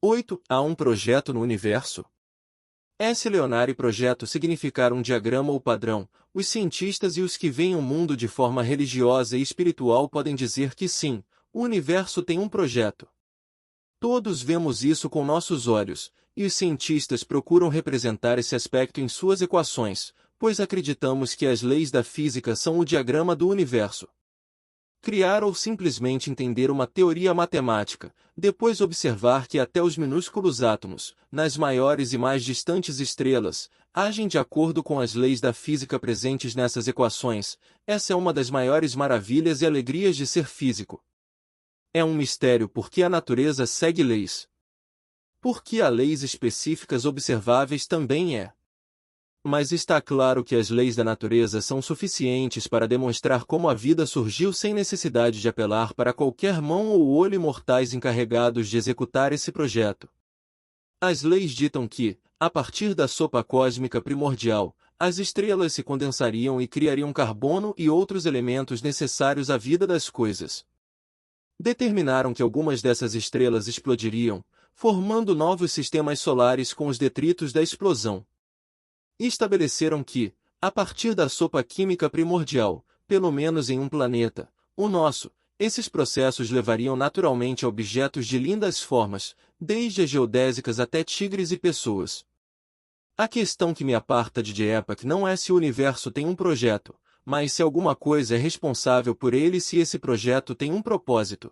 8. Há um projeto no universo? S. Leonari projeto significar um diagrama ou padrão. Os cientistas e os que veem o mundo de forma religiosa e espiritual podem dizer que sim, o universo tem um projeto. Todos vemos isso com nossos olhos, e os cientistas procuram representar esse aspecto em suas equações, pois acreditamos que as leis da física são o diagrama do universo. Criar ou simplesmente entender uma teoria matemática, depois observar que até os minúsculos átomos, nas maiores e mais distantes estrelas, agem de acordo com as leis da física presentes nessas equações, essa é uma das maiores maravilhas e alegrias de ser físico. É um mistério porque a natureza segue leis. Porque há leis específicas observáveis também é. Mas está claro que as leis da natureza são suficientes para demonstrar como a vida surgiu sem necessidade de apelar para qualquer mão ou olho mortais encarregados de executar esse projeto. As leis ditam que, a partir da sopa cósmica primordial, as estrelas se condensariam e criariam carbono e outros elementos necessários à vida das coisas. Determinaram que algumas dessas estrelas explodiriam, formando novos sistemas solares com os detritos da explosão. Estabeleceram que, a partir da sopa química primordial, pelo menos em um planeta, o nosso, esses processos levariam naturalmente a objetos de lindas formas, desde as geodésicas até tigres e pessoas. A questão que me aparta de Diepak não é se o universo tem um projeto, mas se alguma coisa é responsável por ele e se esse projeto tem um propósito.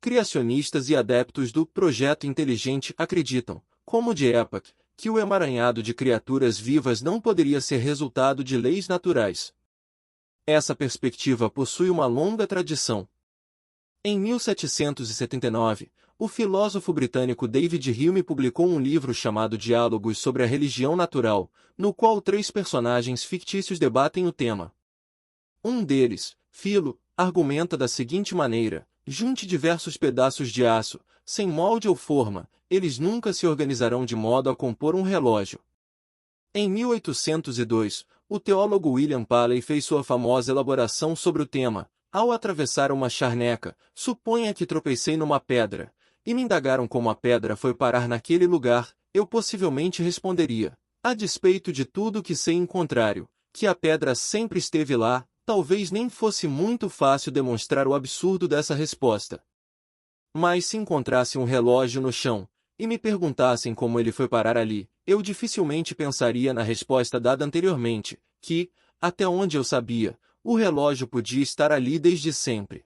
Criacionistas e adeptos do projeto inteligente acreditam, como Diepak, que o emaranhado de criaturas vivas não poderia ser resultado de leis naturais. Essa perspectiva possui uma longa tradição. Em 1779, o filósofo britânico David Hume publicou um livro chamado Diálogos sobre a Religião Natural, no qual 3 personagens fictícios debatem o tema. Um deles, Philo, argumenta da seguinte maneira: junte diversos pedaços de aço, sem molde ou forma, eles nunca se organizarão de modo a compor um relógio. Em 1802, o teólogo William Paley fez sua famosa elaboração sobre o tema. Ao atravessar uma charneca, suponha que tropecei numa pedra, e me indagaram como a pedra foi parar naquele lugar, eu possivelmente responderia, a despeito de tudo que sei em contrário, que a pedra sempre esteve lá. Talvez nem fosse muito fácil demonstrar o absurdo dessa resposta. Mas se encontrasse um relógio no chão, e me perguntassem como ele foi parar ali, eu dificilmente pensaria na resposta dada anteriormente, que, até onde eu sabia, o relógio podia estar ali desde sempre.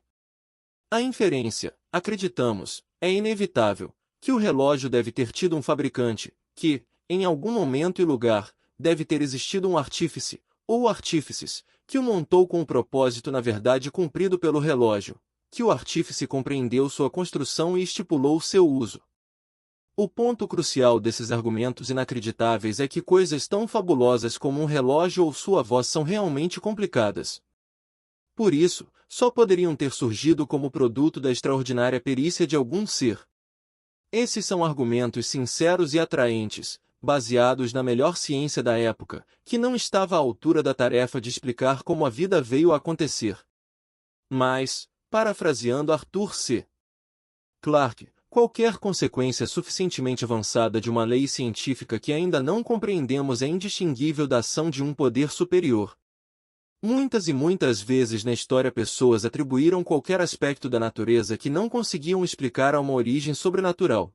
A inferência, acreditamos, é inevitável, que o relógio deve ter tido um fabricante, que, em algum momento e lugar, deve ter existido um artífice, ou artífices, que o montou com o propósito na verdade cumprido pelo relógio, que o artífice compreendeu sua construção e estipulou seu uso. O ponto crucial desses argumentos inacreditáveis é que coisas tão fabulosas como um relógio ou sua voz são realmente complicadas. Por isso, só poderiam ter surgido como produto da extraordinária perícia de algum ser. Esses são argumentos sinceros e atraentes, baseados na melhor ciência da época, que não estava à altura da tarefa de explicar como a vida veio a acontecer. Mas, parafraseando Arthur C. Clarke, qualquer consequência suficientemente avançada de uma lei científica que ainda não compreendemos é indistinguível da ação de um poder superior. Muitas e muitas vezes na história pessoas atribuíram qualquer aspecto da natureza que não conseguiam explicar a uma origem sobrenatural.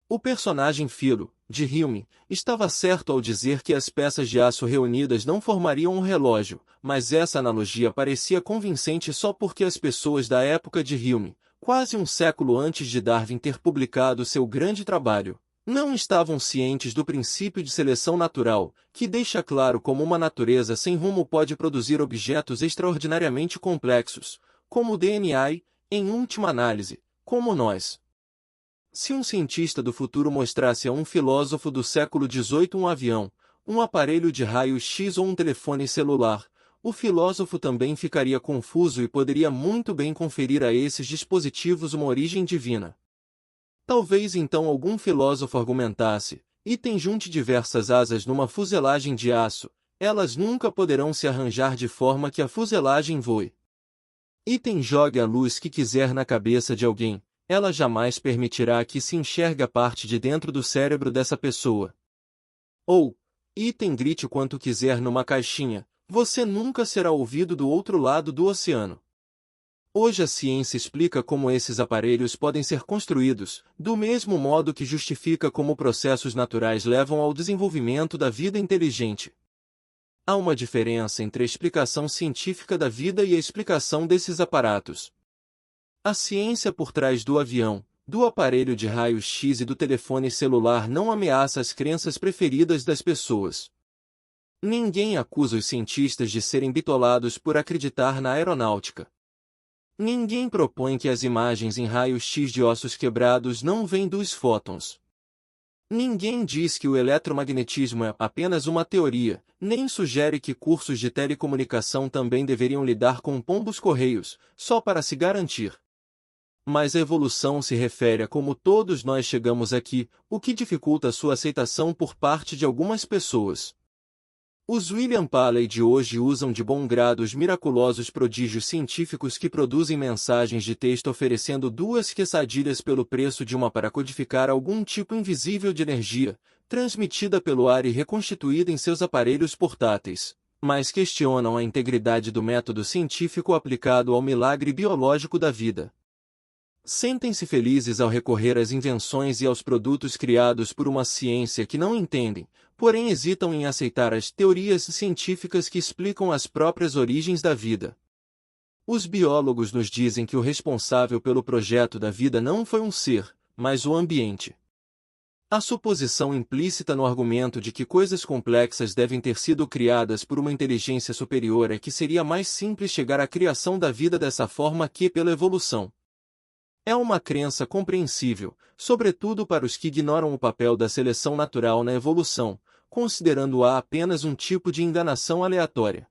O personagem Philo, de Hume, estava certo ao dizer que as peças de aço reunidas não formariam um relógio, mas essa analogia parecia convincente só porque as pessoas da época de Hume, quase um século antes de Darwin ter publicado seu grande trabalho, não estavam cientes do princípio de seleção natural, que deixa claro como uma natureza sem rumo pode produzir objetos extraordinariamente complexos, como o DNA e, em última análise, como nós. Se um cientista do futuro mostrasse a um filósofo do século XVIII um avião, um aparelho de raio-x ou um telefone celular, o filósofo também ficaria confuso e poderia muito bem conferir a esses dispositivos uma origem divina. Talvez então algum filósofo argumentasse, item junte diversas asas numa fuselagem de aço, elas nunca poderão se arranjar de forma que a fuselagem voe. Item jogue a luz que quiser na cabeça de alguém, ela jamais permitirá que se enxergue a parte de dentro do cérebro dessa pessoa. Ou, item grite quanto quiser numa caixinha, você nunca será ouvido do outro lado do oceano. Hoje a ciência explica como esses aparelhos podem ser construídos, do mesmo modo que justifica como processos naturais levam ao desenvolvimento da vida inteligente. Há uma diferença entre a explicação científica da vida e a explicação desses aparatos. A ciência por trás do avião, do aparelho de raio-x e do telefone celular não ameaça as crenças preferidas das pessoas. Ninguém acusa os cientistas de serem bitolados por acreditar na aeronáutica. Ninguém propõe que as imagens em raio-x de ossos quebrados não vêm dos fótons. Ninguém diz que o eletromagnetismo é apenas uma teoria, nem sugere que cursos de telecomunicação também deveriam lidar com pombos-correios, só para se garantir. Mas a evolução se refere a como todos nós chegamos aqui, o que dificulta sua aceitação por parte de algumas pessoas. Os William Paley de hoje usam de bom grado os miraculosos prodígios científicos que produzem mensagens de texto oferecendo 2 quesadilhas pelo preço de uma para codificar algum tipo invisível de energia, transmitida pelo ar e reconstituída em seus aparelhos portáteis, mas questionam a integridade do método científico aplicado ao milagre biológico da vida. Sentem-se felizes ao recorrer às invenções e aos produtos criados por uma ciência que não entendem, porém hesitam em aceitar as teorias científicas que explicam as próprias origens da vida. Os biólogos nos dizem que o responsável pelo projeto da vida não foi um ser, mas o ambiente. A suposição implícita no argumento de que coisas complexas devem ter sido criadas por uma inteligência superior é que seria mais simples chegar à criação da vida dessa forma que pela evolução. É uma crença compreensível, sobretudo para os que ignoram o papel da seleção natural na evolução, considerando-a apenas um tipo de enganação aleatória.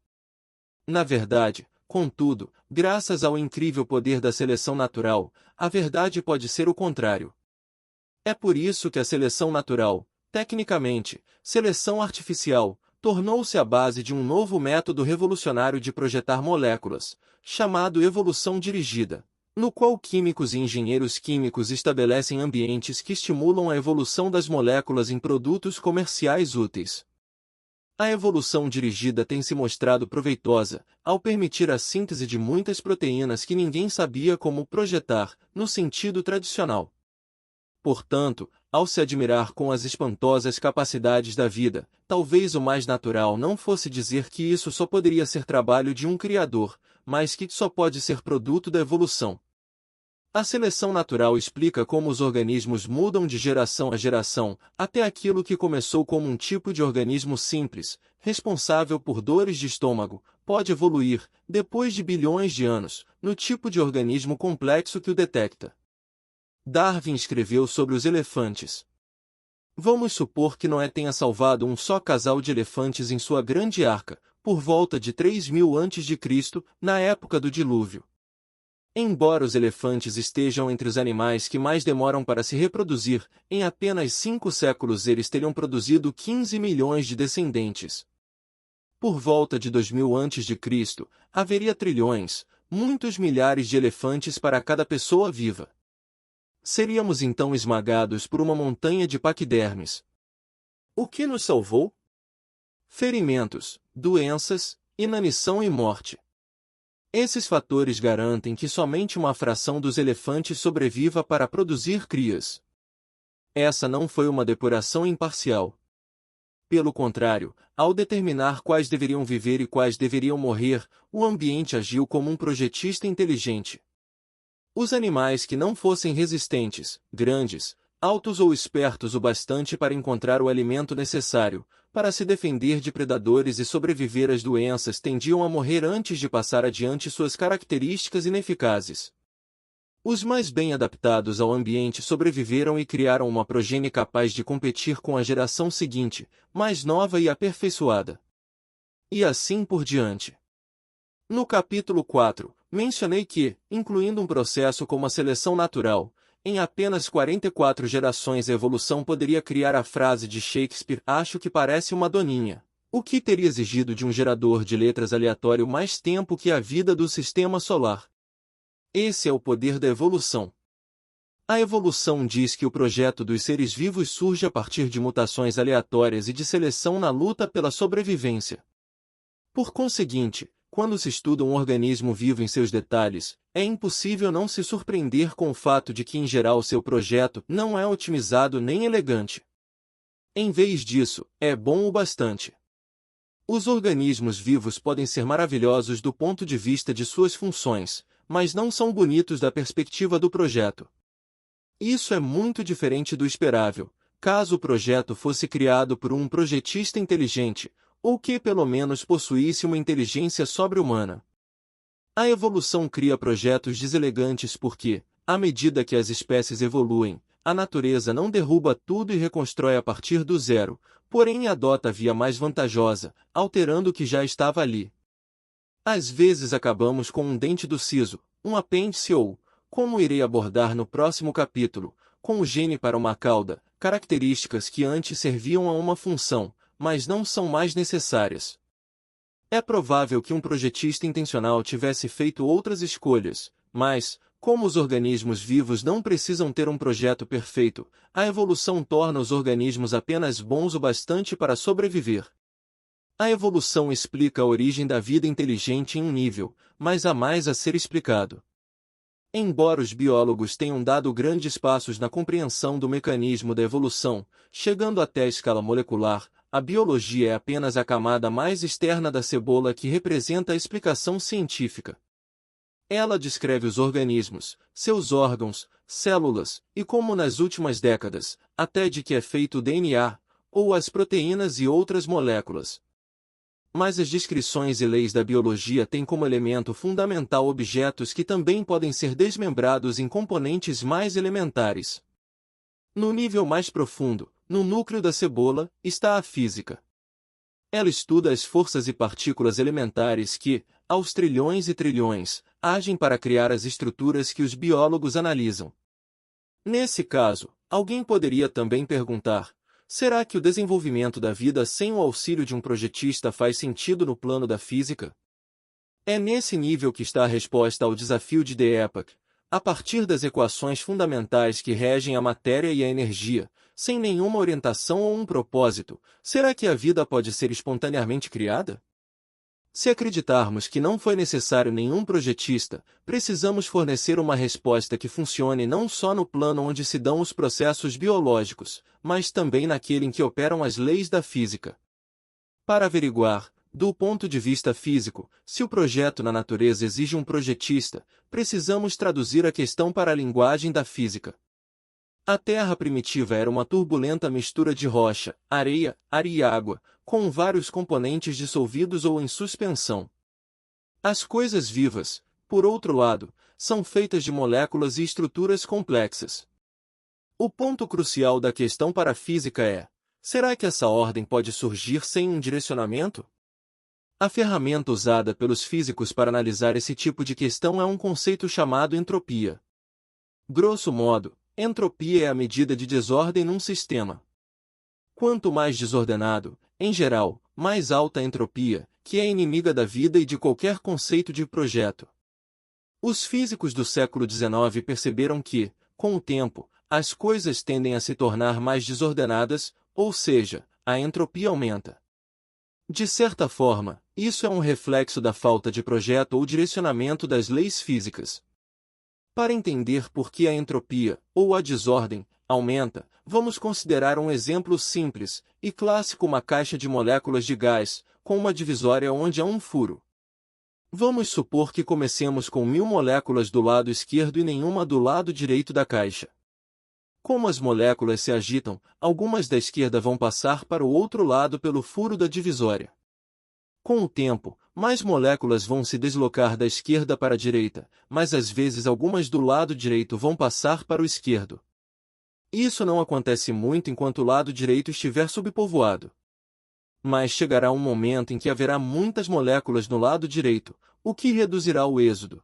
Na verdade, contudo, graças ao incrível poder da seleção natural, a verdade pode ser o contrário. É por isso que a seleção natural, tecnicamente, seleção artificial, tornou-se a base de um novo método revolucionário de projetar moléculas, chamado evolução dirigida, no qual químicos e engenheiros químicos estabelecem ambientes que estimulam a evolução das moléculas em produtos comerciais úteis. A evolução dirigida tem se mostrado proveitosa, ao permitir a síntese de muitas proteínas que ninguém sabia como projetar, no sentido tradicional. Portanto, ao se admirar com as espantosas capacidades da vida, talvez o mais natural não fosse dizer que isso só poderia ser trabalho de um criador, mas que só pode ser produto da evolução. A seleção natural explica como os organismos mudam de geração a geração, até aquilo que começou como um tipo de organismo simples, responsável por dores de estômago, pode evoluir, depois de bilhões de anos, no tipo de organismo complexo que o detecta. Darwin escreveu sobre os elefantes. Vamos supor que Noé tenha salvado um só casal de elefantes em sua grande arca, por volta de 3000 a.C., na época do dilúvio. Embora os elefantes estejam entre os animais que mais demoram para se reproduzir, em apenas 5 séculos eles teriam produzido 15 milhões de descendentes. Por volta de 2000 a.C., haveria trilhões, muitos milhares de elefantes para cada pessoa viva. Seríamos então esmagados por uma montanha de paquidermes. O que nos salvou? Ferimentos, doenças, inanição e morte. Esses fatores garantem que somente uma fração dos elefantes sobreviva para produzir crias. Essa não foi uma depuração imparcial. Pelo contrário, ao determinar quais deveriam viver e quais deveriam morrer, o ambiente agiu como um projetista inteligente. Os animais que não fossem resistentes, grandes, altos ou espertos o bastante para encontrar o alimento necessário, para se defender de predadores e sobreviver às doenças tendiam a morrer antes de passar adiante suas características ineficazes. Os mais bem adaptados ao ambiente sobreviveram e criaram uma progenie capaz de competir com a geração seguinte, mais nova e aperfeiçoada. E assim por diante. No capítulo 4, mencionei que, incluindo um processo como a seleção natural, em apenas 44 gerações a evolução poderia criar a frase de Shakespeare "acho que parece uma doninha", o que teria exigido de um gerador de letras aleatório mais tempo que a vida do sistema solar. Esse é o poder da evolução. A evolução diz que o projeto dos seres vivos surge a partir de mutações aleatórias e de seleção na luta pela sobrevivência. Por conseguinte, quando se estuda um organismo vivo em seus detalhes, é impossível não se surpreender com o fato de que, em geral, seu projeto não é otimizado nem elegante. Em vez disso, é bom o bastante. Os organismos vivos podem ser maravilhosos do ponto de vista de suas funções, mas não são bonitos da perspectiva do projeto. Isso é muito diferente do esperável, caso o projeto fosse criado por um projetista inteligente, ou que pelo menos possuísse uma inteligência sobre-humana. A evolução cria projetos deselegantes porque, à medida que as espécies evoluem, a natureza não derruba tudo e reconstrói a partir do zero, porém adota a via mais vantajosa, alterando o que já estava ali. Às vezes acabamos com um dente do siso, um apêndice ou, como irei abordar no próximo capítulo, com o gene para uma cauda, características que antes serviam a uma função, mas não são mais necessárias. É provável que um projetista intencional tivesse feito outras escolhas, mas, como os organismos vivos não precisam ter um projeto perfeito, a evolução torna os organismos apenas bons o bastante para sobreviver. A evolução explica a origem da vida inteligente em um nível, mas há mais a ser explicado. Embora os biólogos tenham dado grandes passos na compreensão do mecanismo da evolução, chegando até a escala molecular, a biologia é apenas a camada mais externa da cebola que representa a explicação científica. Ela descreve os organismos, seus órgãos, células, e como nas últimas décadas, até de que é feito o DNA, ou as proteínas e outras moléculas. Mas as descrições e leis da biologia têm como elemento fundamental objetos que também podem ser desmembrados em componentes mais elementares. No nível mais profundo, no núcleo da cebola, está a física. Ela estuda as forças e partículas elementares que, aos trilhões e trilhões, agem para criar as estruturas que os biólogos analisam. Nesse caso, alguém poderia também perguntar: será que o desenvolvimento da vida sem o auxílio de um projetista faz sentido no plano da física? É nesse nível que está a resposta ao desafio de The Epoch. A partir das equações fundamentais que regem a matéria e a energia, sem nenhuma orientação ou um propósito, será que a vida pode ser espontaneamente criada? Se acreditarmos que não foi necessário nenhum projetista, precisamos fornecer uma resposta que funcione não só no plano onde se dão os processos biológicos, mas também naquele em que operam as leis da física. Para averiguar, do ponto de vista físico, se o projeto na natureza exige um projetista, precisamos traduzir a questão para a linguagem da física. A Terra primitiva era uma turbulenta mistura de rocha, areia, ar e água, com vários componentes dissolvidos ou em suspensão. As coisas vivas, por outro lado, são feitas de moléculas e estruturas complexas. O ponto crucial da questão para a física é: será que essa ordem pode surgir sem um direcionamento? A ferramenta usada pelos físicos para analisar esse tipo de questão é um conceito chamado entropia. Grosso modo, entropia é a medida de desordem num sistema. Quanto mais desordenado, em geral, mais alta a entropia, que é inimiga da vida e de qualquer conceito de projeto. Os físicos do século XIX perceberam que, com o tempo, as coisas tendem a se tornar mais desordenadas, ou seja, a entropia aumenta. De certa forma, isso é um reflexo da falta de projeto ou direcionamento das leis físicas. Para entender por que a entropia, ou a desordem, aumenta, vamos considerar um exemplo simples e clássico: uma caixa de moléculas de gás, com uma divisória onde há um furo. Vamos supor que comecemos com 1000 moléculas do lado esquerdo e nenhuma do lado direito da caixa. Como as moléculas se agitam, algumas da esquerda vão passar para o outro lado pelo furo da divisória. Com o tempo, mais moléculas vão se deslocar da esquerda para a direita, mas às vezes algumas do lado direito vão passar para o esquerdo. Isso não acontece muito enquanto o lado direito estiver subpovoado. Mas chegará um momento em que haverá muitas moléculas no lado direito, o que reduzirá o êxodo.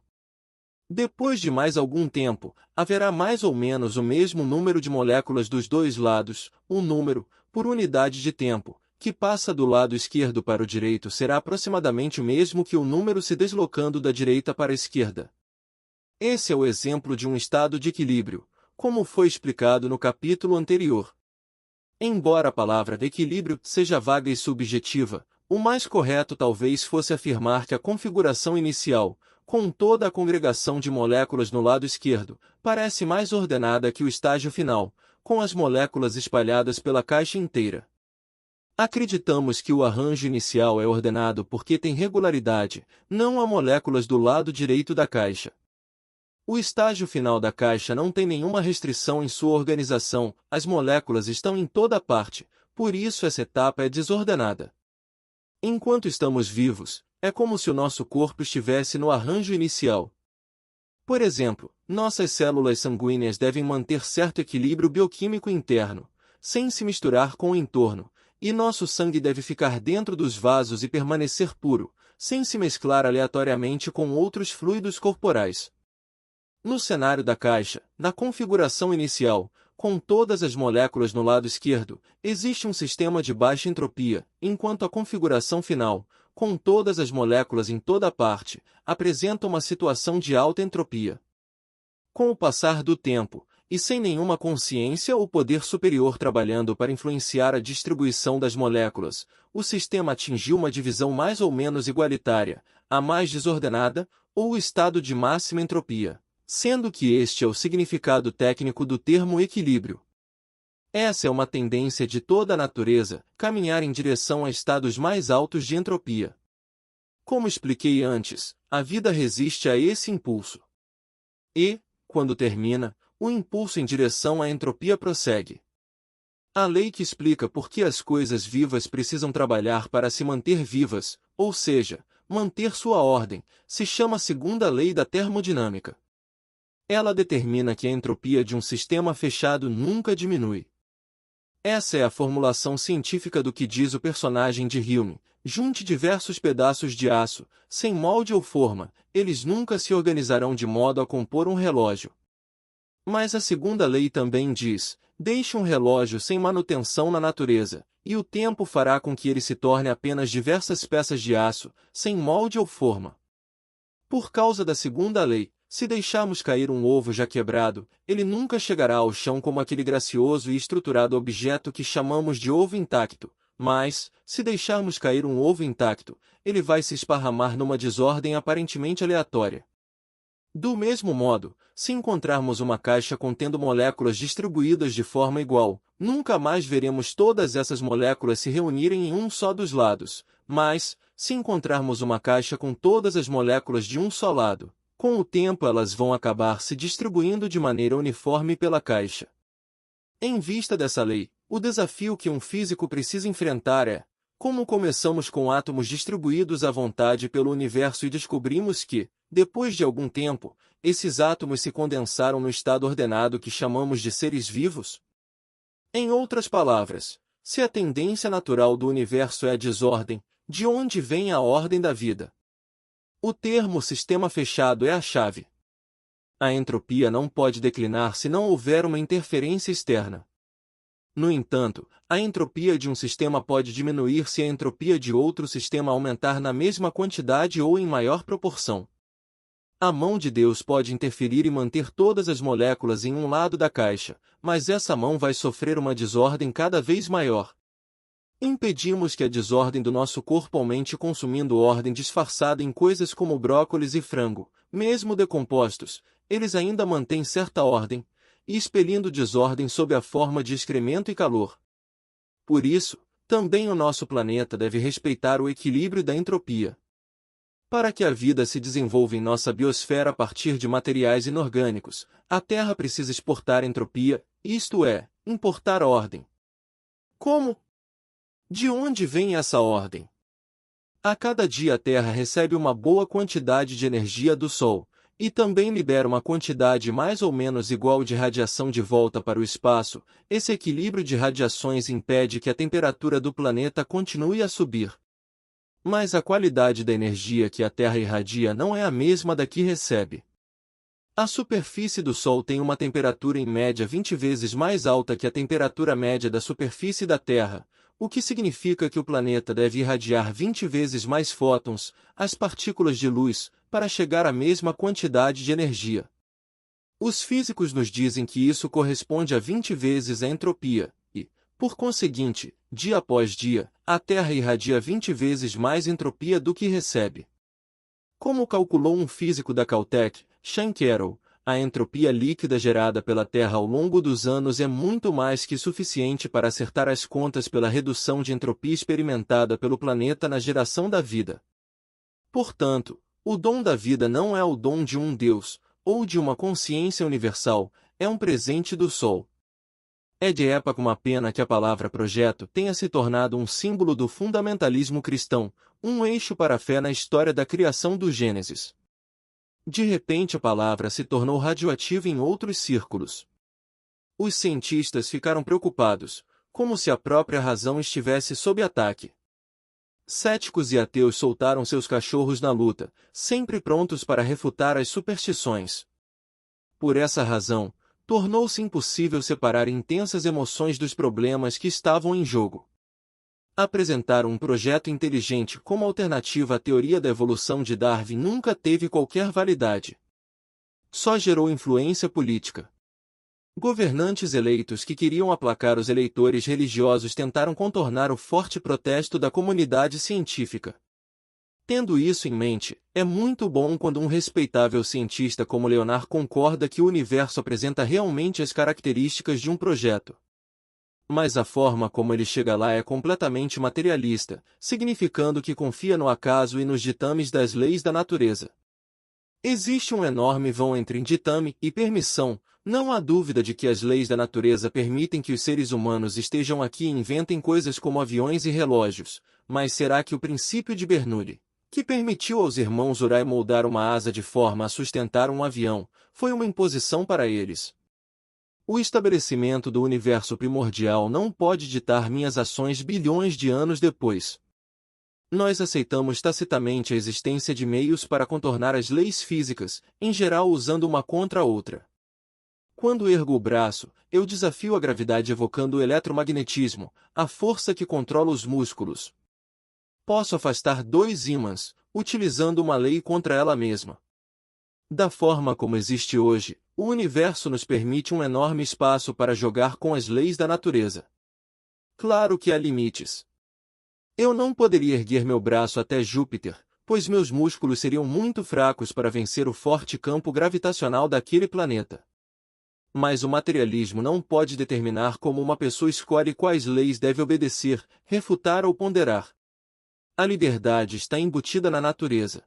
Depois de mais algum tempo, haverá mais ou menos o mesmo número de moléculas dos dois lados. O número, por unidade de tempo, que passa do lado esquerdo para o direito será aproximadamente o mesmo que o número se deslocando da direita para a esquerda. Esse é o exemplo de um estado de equilíbrio, como foi explicado no capítulo anterior. Embora a palavra equilíbrio seja vaga e subjetiva, o mais correto talvez fosse afirmar que a configuração inicial, com toda a congregação de moléculas no lado esquerdo, parece mais ordenada que o estágio final, com as moléculas espalhadas pela caixa inteira. Acreditamos que o arranjo inicial é ordenado porque tem regularidade, não há moléculas do lado direito da caixa. O estágio final da caixa não tem nenhuma restrição em sua organização, as moléculas estão em toda parte, por isso essa etapa é desordenada. Enquanto estamos vivos, é como se o nosso corpo estivesse no arranjo inicial. Por exemplo, nossas células sanguíneas devem manter certo equilíbrio bioquímico interno, sem se misturar com o entorno, e nosso sangue deve ficar dentro dos vasos e permanecer puro, sem se mesclar aleatoriamente com outros fluidos corporais. No cenário da caixa, na configuração inicial, com todas as moléculas no lado esquerdo, existe um sistema de baixa entropia, enquanto a configuração final, com todas as moléculas em toda parte, apresenta uma situação de alta entropia. Com o passar do tempo, e sem nenhuma consciência ou poder superior trabalhando para influenciar a distribuição das moléculas, o sistema atingiu uma divisão mais ou menos igualitária, a mais desordenada, ou o estado de máxima entropia, sendo que este é o significado técnico do termo equilíbrio. Essa é uma tendência de toda a natureza, caminhar em direção a estados mais altos de entropia. Como expliquei antes, a vida resiste a esse impulso. E, quando termina, o impulso em direção à entropia prossegue. A lei que explica por que as coisas vivas precisam trabalhar para se manter vivas, ou seja, manter sua ordem, se chama segunda lei da termodinâmica. Ela determina que a entropia de um sistema fechado nunca diminui. Essa é a formulação científica do que diz o personagem de Hume: junte diversos pedaços de aço, sem molde ou forma, eles nunca se organizarão de modo a compor um relógio. Mas a segunda lei também diz: deixe um relógio sem manutenção na natureza, e o tempo fará com que ele se torne apenas diversas peças de aço, sem molde ou forma. Por causa da segunda lei, se deixarmos cair um ovo já quebrado, ele nunca chegará ao chão como aquele gracioso e estruturado objeto que chamamos de ovo intacto, mas, se deixarmos cair um ovo intacto, ele vai se esparramar numa desordem aparentemente aleatória. Do mesmo modo, se encontrarmos uma caixa contendo moléculas distribuídas de forma igual, nunca mais veremos todas essas moléculas se reunirem em um só dos lados, mas, se encontrarmos uma caixa com todas as moléculas de um só lado, com o tempo elas vão acabar se distribuindo de maneira uniforme pela caixa. Em vista dessa lei, o desafio que um físico precisa enfrentar é: como começamos com átomos distribuídos à vontade pelo universo e descobrimos que, depois de algum tempo, esses átomos se condensaram no estado ordenado que chamamos de seres vivos? Em outras palavras, se a tendência natural do universo é a desordem, de onde vem a ordem da vida? O termo sistema fechado é a chave. A entropia não pode declinar se não houver uma interferência externa. No entanto, a entropia de um sistema pode diminuir se a entropia de outro sistema aumentar na mesma quantidade ou em maior proporção. A mão de Deus pode interferir e manter todas as moléculas em um lado da caixa, mas essa mão vai sofrer uma desordem cada vez maior. Impedimos que a desordem do nosso corpo aumente consumindo ordem disfarçada em coisas como brócolis e frango, mesmo decompostos, eles ainda mantêm certa ordem, e expelindo desordem sob a forma de excremento e calor. Por isso, também o nosso planeta deve respeitar o equilíbrio da entropia. Para que a vida se desenvolva em nossa biosfera a partir de materiais inorgânicos, a Terra precisa exportar entropia, isto é, importar ordem. Como? De onde vem essa ordem? A cada dia a Terra recebe uma boa quantidade de energia do Sol, e também libera uma quantidade mais ou menos igual de radiação de volta para o espaço. Esse equilíbrio de radiações impede que a temperatura do planeta continue a subir. Mas a qualidade da energia que a Terra irradia não é a mesma da que recebe. A superfície do Sol tem uma temperatura em média 20 vezes mais alta que a temperatura média da superfície da Terra, o que significa que o planeta deve irradiar 20 vezes mais fótons, as partículas de luz, para chegar à mesma quantidade de energia. Os físicos nos dizem que isso corresponde a 20 vezes a entropia, e, por conseguinte, dia após dia, a Terra irradia 20 vezes mais entropia do que recebe. Como calculou um físico da Caltech, Sean Carroll, a entropia líquida gerada pela Terra ao longo dos anos é muito mais que suficiente para acertar as contas pela redução de entropia experimentada pelo planeta na geração da vida. Portanto, o dom da vida não é o dom de um Deus, ou de uma consciência universal, é um presente do Sol. É de época uma pena que a palavra projeto tenha se tornado um símbolo do fundamentalismo cristão, um eixo para a fé na história da criação do Gênesis. De repente a palavra se tornou radioativa em outros círculos. Os cientistas ficaram preocupados, como se a própria razão estivesse sob ataque. Céticos e ateus soltaram seus cachorros na luta, sempre prontos para refutar as superstições. Por essa razão, tornou-se impossível separar intensas emoções dos problemas que estavam em jogo. Apresentar um projeto inteligente como alternativa à teoria da evolução de Darwin nunca teve qualquer validade. Só gerou influência política. Governantes eleitos que queriam aplacar os eleitores religiosos tentaram contornar o forte protesto da comunidade científica. Tendo isso em mente, é muito bom quando um respeitável cientista como Leonard concorda que o universo apresenta realmente as características de um projeto. Mas a forma como ele chega lá é completamente materialista, significando que confia no acaso e nos ditames das leis da natureza. Existe um enorme vão entre ditame e permissão. Não há dúvida de que as leis da natureza permitem que os seres humanos estejam aqui e inventem coisas como aviões e relógios, mas será que o princípio de Bernoulli, que permitiu aos irmãos Wright moldar uma asa de forma a sustentar um avião, foi uma imposição para eles? O estabelecimento do universo primordial não pode ditar minhas ações bilhões de anos depois. Nós aceitamos tacitamente a existência de meios para contornar as leis físicas, em geral usando uma contra a outra. Quando ergo o braço, eu desafio a gravidade evocando o eletromagnetismo, a força que controla os músculos. Posso afastar dois ímãs, utilizando uma lei contra ela mesma. Da forma como existe hoje, o universo nos permite um enorme espaço para jogar com as leis da natureza. Claro que há limites. Eu não poderia erguer meu braço até Júpiter, pois meus músculos seriam muito fracos para vencer o forte campo gravitacional daquele planeta. Mas o materialismo não pode determinar como uma pessoa escolhe quais leis deve obedecer, refutar ou ponderar. A liberdade está embutida na natureza.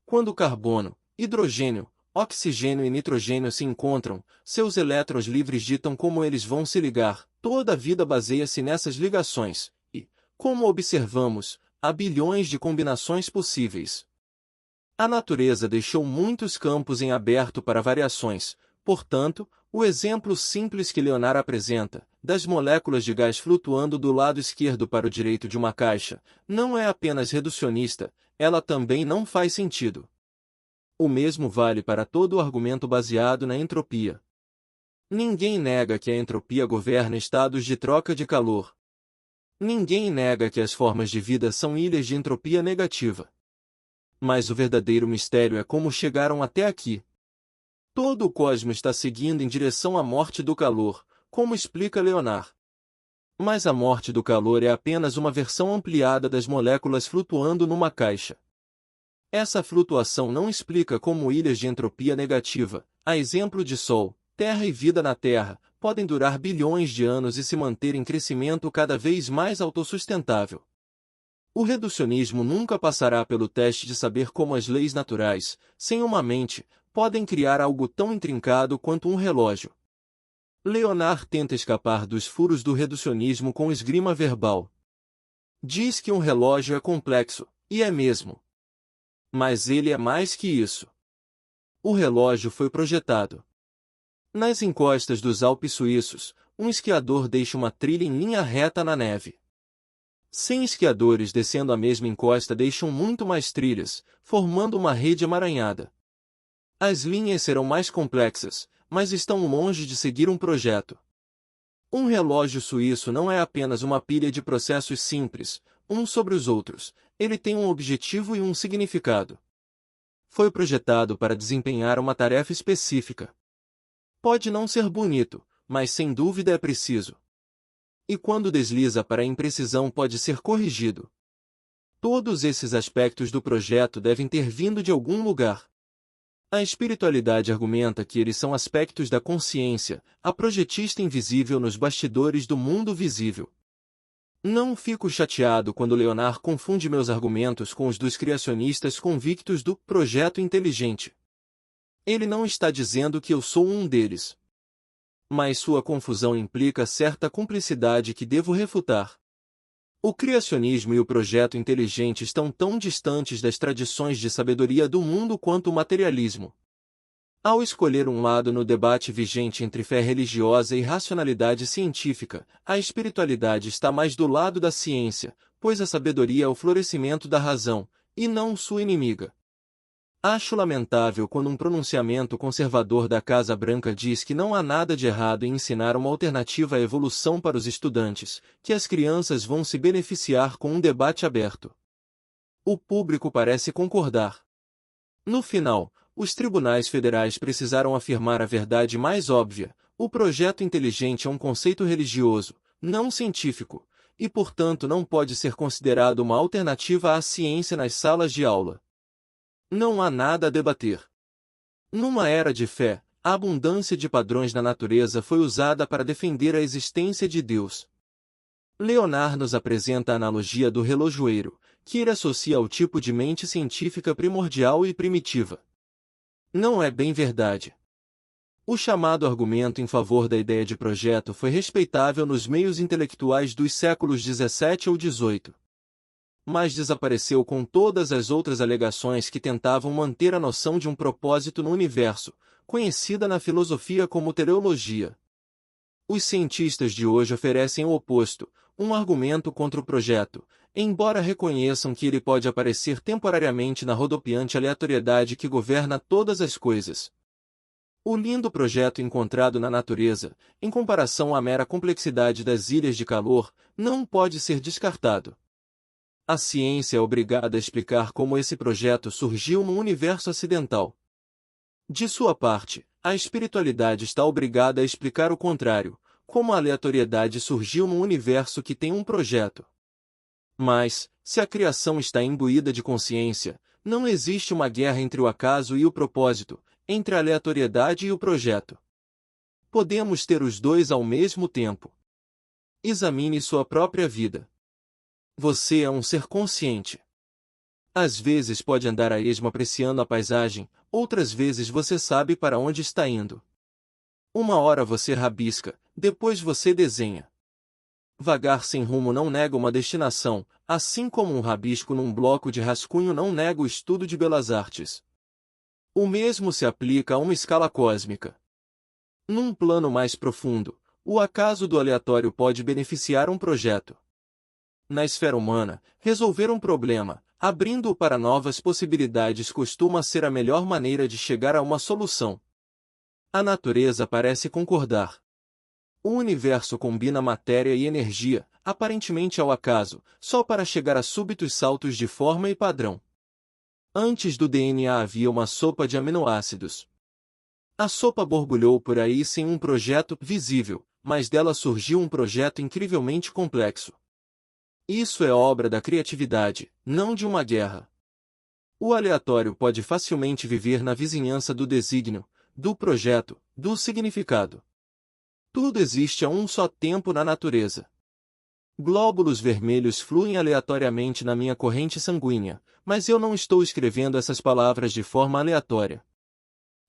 Quando carbono, hidrogênio, oxigênio e nitrogênio se encontram, seus elétrons livres ditam como eles vão se ligar. Toda a vida baseia-se nessas ligações, e, como observamos, há bilhões de combinações possíveis. A natureza deixou muitos campos em aberto para variações. Portanto, o exemplo simples que Leonard apresenta, das moléculas de gás flutuando do lado esquerdo para o direito de uma caixa, não é apenas reducionista, ela também não faz sentido. O mesmo vale para todo o argumento baseado na entropia. Ninguém nega que a entropia governa estados de troca de calor. Ninguém nega que as formas de vida são ilhas de entropia negativa. Mas o verdadeiro mistério é como chegaram até aqui. Todo o cosmos está seguindo em direção à morte do calor, como explica Leonard. Mas a morte do calor é apenas uma versão ampliada das moléculas flutuando numa caixa. Essa flutuação não explica como ilhas de entropia negativa, a exemplo de Sol, Terra e vida na Terra, podem durar bilhões de anos e se manter em crescimento cada vez mais autossustentável. O reducionismo nunca passará pelo teste de saber como as leis naturais, sem uma mente, podem criar algo tão intrincado quanto um relógio. Leonard tenta escapar dos furos do reducionismo com esgrima verbal. Diz que um relógio é complexo, e é mesmo. Mas ele é mais que isso. O relógio foi projetado. Nas encostas dos Alpes suíços, um esquiador deixa uma trilha em linha reta na neve. 100 esquiadores descendo a mesma encosta deixam muito mais trilhas, formando uma rede emaranhada. As linhas serão mais complexas, mas estão longe de seguir um projeto. Um relógio suíço não é apenas uma pilha de processos simples, uns sobre os outros, ele tem um objetivo e um significado. Foi projetado para desempenhar uma tarefa específica. Pode não ser bonito, mas sem dúvida é preciso. E quando desliza para a imprecisão pode ser corrigido. Todos esses aspectos do projeto devem ter vindo de algum lugar. A espiritualidade argumenta que eles são aspectos da consciência, a projetista invisível nos bastidores do mundo visível. Não fico chateado quando Leonard confunde meus argumentos com os dos criacionistas convictos do projeto inteligente. Ele não está dizendo que eu sou um deles. Mas sua confusão implica certa cumplicidade que devo refutar. O criacionismo e o projeto inteligente estão tão distantes das tradições de sabedoria do mundo quanto o materialismo. Ao escolher um lado no debate vigente entre fé religiosa e racionalidade científica, a espiritualidade está mais do lado da ciência, pois a sabedoria é o florescimento da razão, e não sua inimiga. Acho lamentável quando um pronunciamento conservador da Casa Branca diz que não há nada de errado em ensinar uma alternativa à evolução para os estudantes, que as crianças vão se beneficiar com um debate aberto. O público parece concordar. No final, os tribunais federais precisaram afirmar a verdade mais óbvia: o projeto inteligente é um conceito religioso, não científico, e portanto não pode ser considerado uma alternativa à ciência nas salas de aula. Não há nada a debater. Numa era de fé, a abundância de padrões na natureza foi usada para defender a existência de Deus. Leonard nos apresenta a analogia do relojoeiro, que ele associa ao tipo de mente científica primordial e primitiva. Não é bem verdade. O chamado argumento em favor da ideia de projeto foi respeitável nos meios intelectuais dos séculos XVII ou XVIII. Mas desapareceu com todas as outras alegações que tentavam manter a noção de um propósito no universo, conhecida na filosofia como teleologia. Os cientistas de hoje oferecem o oposto, um argumento contra o projeto, embora reconheçam que ele pode aparecer temporariamente na rodopiante aleatoriedade que governa todas as coisas. O lindo projeto encontrado na natureza, em comparação à mera complexidade das ilhas de calor, não pode ser descartado. A ciência é obrigada a explicar como esse projeto surgiu no universo acidental. De sua parte, a espiritualidade está obrigada a explicar o contrário, como a aleatoriedade surgiu num universo que tem um projeto. Mas, se a criação está imbuída de consciência, não existe uma guerra entre o acaso e o propósito, entre a aleatoriedade e o projeto. Podemos ter os dois ao mesmo tempo. Examine sua própria vida. Você é um ser consciente. Às vezes pode andar a esmo apreciando a paisagem, outras vezes você sabe para onde está indo. Uma hora você rabisca, depois você desenha. Vagar sem rumo não nega uma destinação, assim como um rabisco num bloco de rascunho não nega o estudo de belas artes. O mesmo se aplica a uma escala cósmica. Num plano mais profundo, o acaso do aleatório pode beneficiar um projeto. Na esfera humana, resolver um problema, abrindo-o para novas possibilidades costuma ser a melhor maneira de chegar a uma solução. A natureza parece concordar. O universo combina matéria e energia, aparentemente ao acaso, só para chegar a súbitos saltos de forma e padrão. Antes do DNA havia uma sopa de aminoácidos. A sopa borbulhou por aí sem um projeto visível, mas dela surgiu um projeto incrivelmente complexo. Isso é obra da criatividade, não de uma guerra. O aleatório pode facilmente viver na vizinhança do desígnio, do projeto, do significado. Tudo existe a um só tempo na natureza. Glóbulos vermelhos fluem aleatoriamente na minha corrente sanguínea, mas eu não estou escrevendo essas palavras de forma aleatória.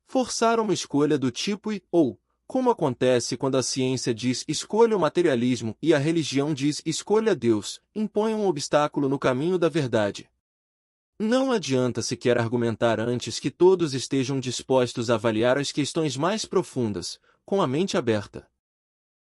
Forçar uma escolha do tipo e, ou, como acontece quando a ciência diz escolha o materialismo e a religião diz escolha Deus, impõe um obstáculo no caminho da verdade. Não adianta sequer argumentar antes que todos estejam dispostos a avaliar as questões mais profundas, com a mente aberta.